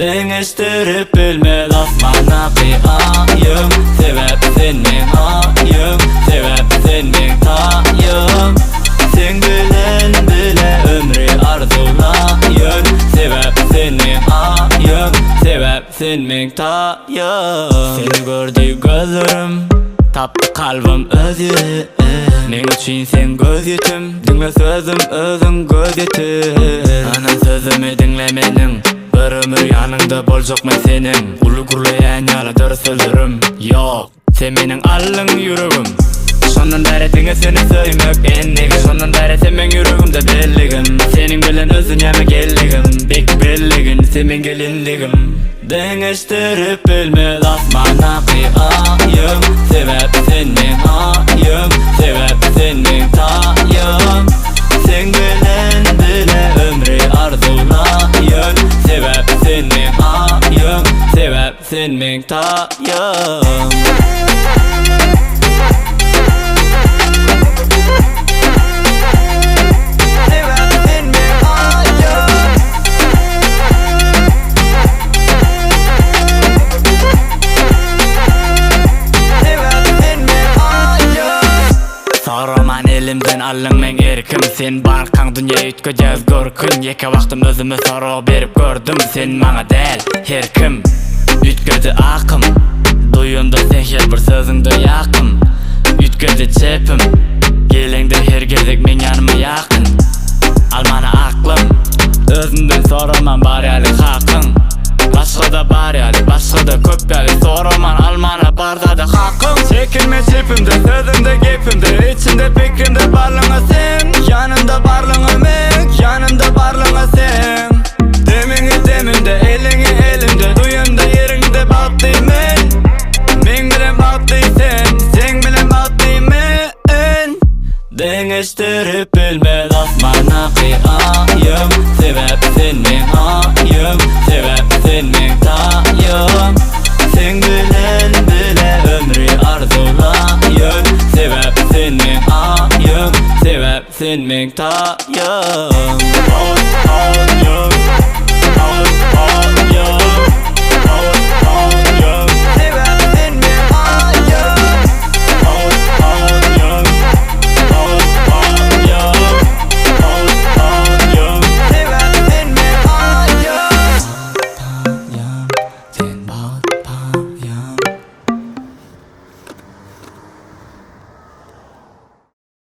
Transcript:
Deňeşdirip bilmez asmana kıyayım. Sebep sen men ayım, sebep sen men tayım. Sen bilen bile ömrü arzulayın. Sebep sen men ayım, sebep sen men tayım. Seni gördü gözlerim, taptı kalbim özü. Men üçün sen göz yetim, dinle sözüm özün göz yetim. Ana sözümü dinle menin, bir ömür yanında bolacak men senin. Ulu gurlayan yaladır sözlerim yok, sen menin allın yüreğim. Sondan beri dinle seni söylemek ennigi. Sondan beri sen men yüreğimde belligim. Senin bilen özün yeme gelligim, bek belligin sen men gelinligim. Deňeşdirip bilmez asmana kıyayım. Sebep sen men ayım, sebep sen men tayım. Sen bilen bile ömrü arzulayın. Sebep sen men ayım, sebep sen men tayım. Soraman elimden allın men erkim. Sen barkaň dünýä ütkejäz görkün. Ýeke wagtym özüme sorag berip gördüm. Sen maňa däl her kim, ütkedi akym. Duyunda sen her bir sözüňde ýakym. Ütkedi çepim, geleňde her gezek men ýanyma ýakyn. Almana aklym, özünden soraman bar ýaly hakyň. Başga bar ýaly, başga köp ýaly soraman almana barda da hakyň. Çekinme çepimde, sözümde gepimde, içinde fikrimde barlyňa sen. Yanımda barlyňa men, yanımda barlyňa sen. Demiňi demimde, eliňi elimde, duyunda ýeriňde bakdy men. Men bilen bakdy sen, sen bilen bakdy men. Deňeşdirip bilmez asmana kıyayım. Sebep sen men ayım, sebep sen men tayım. Sen bilen bile ömrü arzulayın. Sebep sen men ayım, sebep sen men tayım.